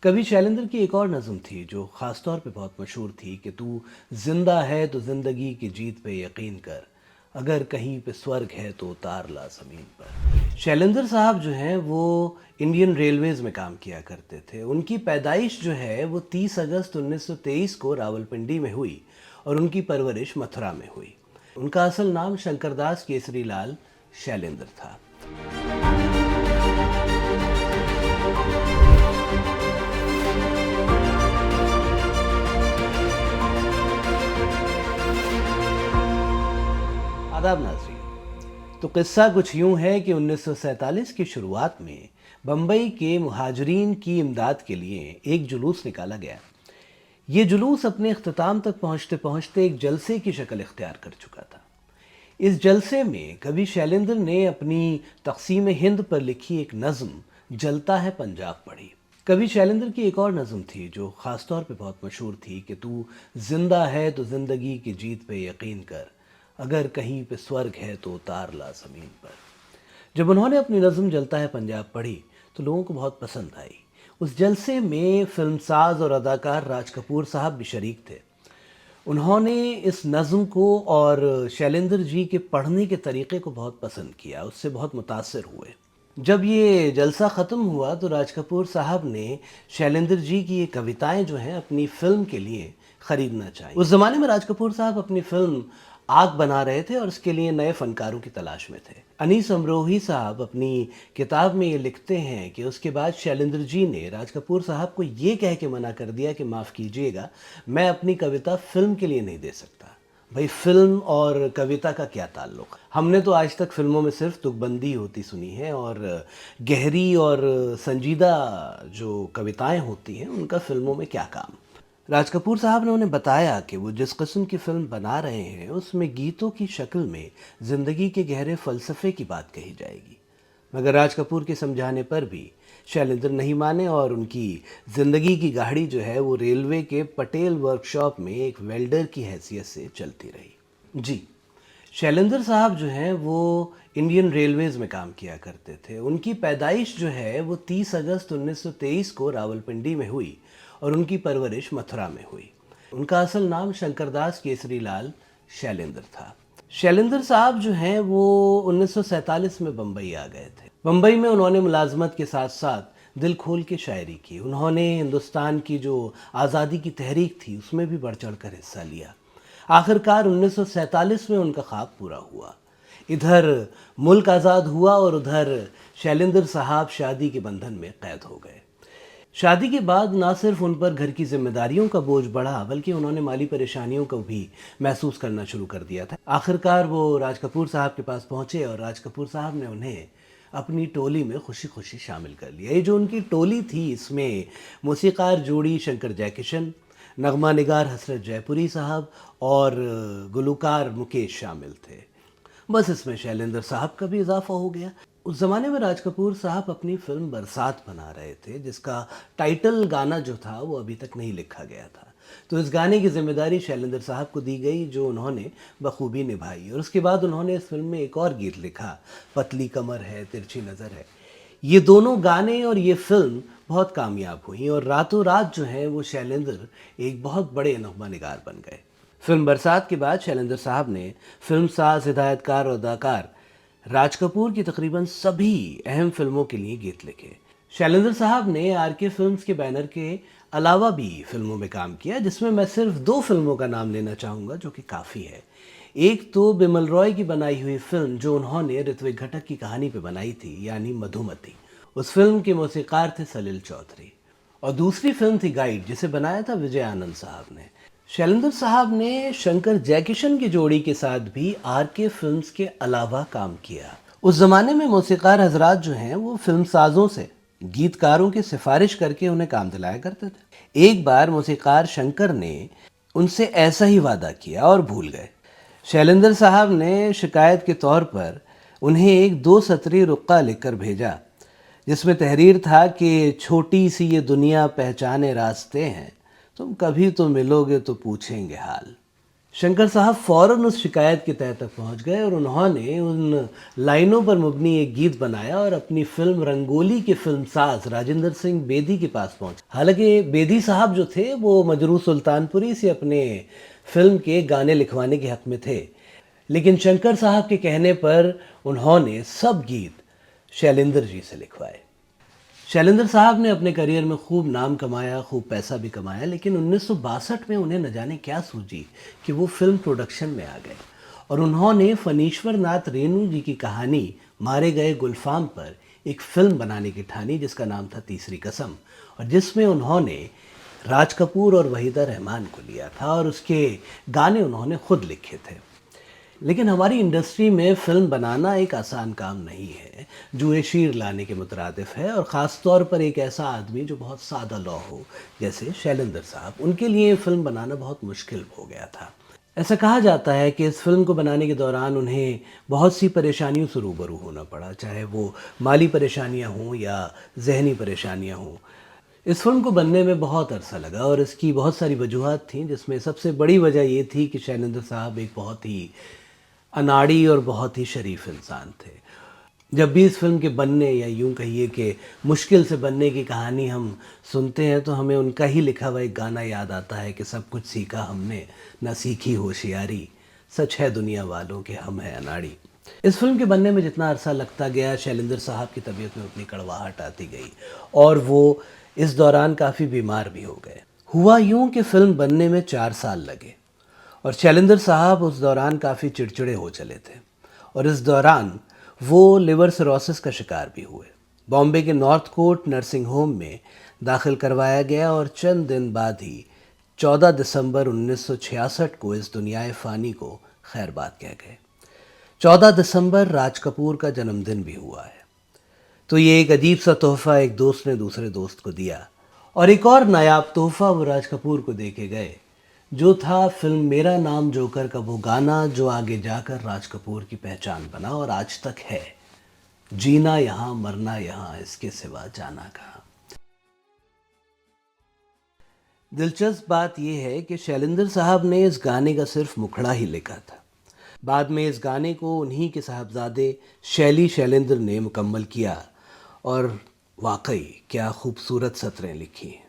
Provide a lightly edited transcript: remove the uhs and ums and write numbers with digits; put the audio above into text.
कवि शैलेंद्र की एक और नज़म थी जो ख़ास तौर पे बहुत मशहूर थी कि तू जिंदा है तो ज़िंदगी की जीत पे यकीन कर, अगर कहीं पे स्वर्ग है तो उतार ला ज़मीन पर। शैलेंद्र साहब जो हैं वो इंडियन रेलवेज़ में काम किया करते थे। उनकी पैदाइश जो है वो 30 अगस्त 1923 को रावलपिंडी में हुई और उनकी परवरिश मथुरा में हुई। उनका असल नाम शंकरदास केसरी लाल शैलेंद्र था। आदाब नाज़रीन। तो किस्सा कुछ यूं है कि 1947 की शुरुआत में बम्बई के मुहाजिरीन की इमदाद के लिए एक जुलूस निकाला गया। ये जुलूस अपने इख्तिताम तक पहुंचते पहुंचते एक जलसे की शक्ल इख्तियार कर चुका था। इस जलसे में कवि शैलेंद्र ने अपनी तक़सीम हिंद पर लिखी एक नज़म जलता है पंजाब पढ़ी। कवि शैलेंद्र की एक और नज़म थी जो ख़ास तौर पे बहुत मशहूर थी कि तू जिंदा है तो ज़िंदगी की जीत पे यकीन कर, अगर कहीं पे स्वर्ग है तो उतार ला ज़मीन पर। जब उन्होंने अपनी नज़म जलता है पंजाब पढ़ी तो लोगों को बहुत पसंद आई। उस जलसे में फिल्मसाज और अदाकार राज कपूर साहब भी शरीक थे। उन्होंने इस नज़म को और शैलेंद्र जी के पढ़ने के तरीक़े को बहुत पसंद किया, उससे बहुत मुतासिर हुए। जब ये जलसा ख़त्म हुआ तो राज कपूर साहब ने शैलेंद्र जी की ये कविताएं जो हैं अपनी फ़िल्म के लिए ख़रीदना चाहिए। उस ज़माने में राज कपूर साहब अपनी फ़िल्म आग बना रहे थे और उसके लिए नए फ़नकारों की तलाश में थे। अनीस अमरोही साहब अपनी किताब में ये लिखते हैं कि उसके बाद शैलेंद्र जी ने राज कपूर साहब को ये कह के मना कर दिया कि माफ़ कीजिएगा, मैं अपनी कविता फ़िल्म के लिए नहीं दे सकता। भाई फ़िल्म और कविता का क्या ताल्लुक़? हमने तो आज तक फ़िल्मों में सिर्फ तुकबंदी होती सुनी है और गहरी और संजीदा जो कविताएं होती हैं उनका फ़िल्मों में क्या काम। राज कपूर साहब ने उन्हें बताया कि वो जिस किस्म की फ़िल्म बना रहे हैं उसमें गीतों की शक्ल में ज़िंदगी के गहरे फ़लसफ़े की बात कही जाएगी। मगर राज कपूर के समझाने पर भी शैलेंद्र नहीं माने और उनकी ज़िंदगी की गाड़ी जो है वो रेलवे के पटेल वर्कशॉप में एक वेल्डर की हैसियत से चलती रही। जी, शैलेंद्र साहब जो हैं वो इंडियन रेलवेज़ में काम किया करते थे। उनकी पैदाइश जो है वो 30 अगस्त 1923 को रावलपिंडी में हुई और उनकी परवरिश मथुरा में हुई। उनका असल नाम शंकरदास केसरी लाल शैलेंद्र था। शैलेंद्र साहब जो हैं वो 1947 में बम्बई आ गए थे। बम्बई में उन्होंने मुलाजमत के साथ साथ दिल खोल के शायरी की। उन्होंने हिंदुस्तान की जो आज़ादी की तहरीक थी उसमें भी बढ़ चढ़ कर हिस्सा लिया। आखिरकार 1947 में उनका ख्वाब पूरा हुआ। इधर मुल्क आज़ाद हुआ और उधर शैलेंद्र साहब शादी के बंधन में कैद हो गए। शादी के बाद ना सिर्फ उन पर घर की जिम्मेदारियों का बोझ बढ़ा बल्कि उन्होंने माली परेशानियों को भी महसूस करना शुरू कर दिया था। आखिरकार वो राज कपूर साहब के पास पहुंचे और राज कपूर साहब ने उन्हें अपनी टोली में खुशी खुशी शामिल कर लिया। ये जो उनकी टोली थी इसमें मौसीकार जोड़ी शंकर जयकिशन, नगमा निगार हसरत जयपुरी साहब और गुलूकार मुकेश शामिल थे। बस इसमें शैलेंद्र साहब का भी इजाफा हो गया। उस ज़माने में राज कपूर साहब अपनी फ़िल्म बरसात बना रहे थे जिसका टाइटल गाना जो था वो अभी तक नहीं लिखा गया था। तो इस गाने की ज़िम्मेदारी शैलेंद्र साहब को दी गई जो उन्होंने बखूबी निभाई और उसके बाद उन्होंने इस फिल्म में एक और गीत लिखा, पतली कमर है तिरछी नज़र है। ये दोनों गाने और ये फिल्म बहुत कामयाब हुई और रातों रात जो है वो शैलेंद्र एक बहुत बड़े नगमा निगार बन गए। फिल्म बरसात के बाद शैलेंद्र साहब ने फिल्म साज, हिदायतकार और अदाकार राज कपूर की तकरीबन सभी अहम फिल्मों के लिए गीत लिखे। शैलेंद्र साहब ने आरके फिल्म्स के बैनर के अलावा भी फिल्मों में काम किया जिसमें मैं सिर्फ 2 फिल्मों का नाम लेना चाहूँगा जो कि काफ़ी है। एक तो बिमल रॉय की बनाई हुई फिल्म जो उन्होंने ऋत्विक घटक की कहानी पे बनाई थी यानी मधुमती। उस फिल्म के मौसीकार थे सलील चौधरी और दूसरी फिल्म थी गाइड जिसे बनाया था विजय आनंद साहब ने। शैलेंद्र साहब ने शंकर जयकिशन की जोड़ी के साथ भी आरके फिल्म्स के अलावा काम किया। उस ज़माने में मौसीकार हजरात जो हैं वो फिल्म साजों से गीतकारों की सिफारिश करके उन्हें काम दिलाया करते थे। एक बार मौसीकार शंकर ने उनसे ऐसा ही वादा किया और भूल गए। शैलेंद्र साहब ने शिकायत के तौर पर उन्हें एक 2 सतरी रुक्का लिखकर भेजा जिसमें तहरीर था कि छोटी सी ये दुनिया पहचाने रास्ते हैं, तुम कभी तो मिलोगे तो पूछेंगे हाल। शंकर साहब फौरन उस शिकायत की तह तक पहुंच गए और उन्होंने उन लाइनों पर मबनी एक गीत बनाया और अपनी फिल्म रंगोली के फिल्मसाज राजेंद्र सिंह बेदी के पास पहुंचे। हालांकि बेदी साहब जो थे वो मजरू सुल्तानपुरी से अपने फिल्म के गाने लिखवाने के हक में थे, लेकिन शंकर साहब के कहने पर उन्होंने सब गीत शैलेंद्र जी से लिखवाए। शैलेंद्र साहब ने अपने करियर में खूब नाम कमाया, खूब पैसा भी कमाया, लेकिन 1962 में उन्हें न जाने क्या सूझी कि वो फिल्म प्रोडक्शन में आ गए और उन्होंने फनीश्वर नाथ रेणु जी की कहानी मारे गए गुलफाम पर एक फिल्म बनाने की ठानी, जिसका नाम था तीसरी कसम, और जिसमें उन्होंने राज कपूर और वहीदा रहमान को लिया था और उसके गाने उन्होंने खुद लिखे थे। लेकिन हमारी इंडस्ट्री में फिल्म बनाना एक आसान काम नहीं है, जुए शीर लाने के मुतरादिफ है, और ख़ास तौर पर एक ऐसा आदमी जो बहुत सादा लौ हो जैसे शैलेंद्र साहब, उनके लिए फिल्म बनाना बहुत मुश्किल हो गया था। ऐसा कहा जाता है कि इस फिल्म को बनाने के दौरान उन्हें बहुत सी परेशानियों से रूबरू होना पड़ा, चाहे वो माली परेशानियां हों या जहनी परेशानियां हों। इस फिल्म को बनने में बहुत अरसा लगा और इसकी बहुत सारी वजूहत थीं, जिसमें सबसे बड़ी वजह ये थी कि शैलेंद्र साहब एक बहुत ही अनाड़ी और बहुत ही शरीफ इंसान थे। जब भी इस फिल्म के बनने या यूं कहिए कि मुश्किल से बनने की कहानी हम सुनते हैं तो हमें उनका ही लिखा हुआ एक गाना याद आता है कि सब कुछ सीखा हमने ना सीखी होशियारी, सच है दुनिया वालों के हम हैं अनाड़ी। इस फिल्म के बनने में जितना अरसा लगता गया, शैलेंद्र साहब की तबीयत में उतनी कड़वाहट आती गई और वो इस दौरान काफ़ी बीमार भी हो गए। हुआ यूं कि फिल्म बनने में 4 साल लगे और शैलेंद्र साहब उस दौरान काफ़ी चिड़चिड़े हो चले थे और इस दौरान वो लिवर सिरोसिस का शिकार भी हुए। बॉम्बे के नॉर्थ कोर्ट नर्सिंग होम में दाखिल करवाया गया और चंद दिन बाद ही 14 दिसंबर 1966 को इस दुनियाए फ़ानी को खैरबाद कह गए। 14 दिसंबर राज कपूर का जन्मदिन भी हुआ है, तो ये एक अजीब सा तोहफ़ा एक दोस्त ने दूसरे दोस्त को दिया और एक और नायाब तोहफ़ा वो राज कपूर को दे के गए, जो था फिल्म मेरा नाम जोकर का वो गाना जो आगे जाकर राज कपूर की पहचान बना और आज तक है, जीना यहाँ मरना यहाँ इसके सिवा जाना कहाँ। दिलचस्प बात यह है कि शैलेंद्र साहब ने इस गाने का सिर्फ मुखड़ा ही लिखा था। बाद में इस गाने को उन्हीं के साहबजादे शैली शैलेंद्र ने मुकम्मल किया और वाकई क्या खूबसूरत सतरें लिखी हैं।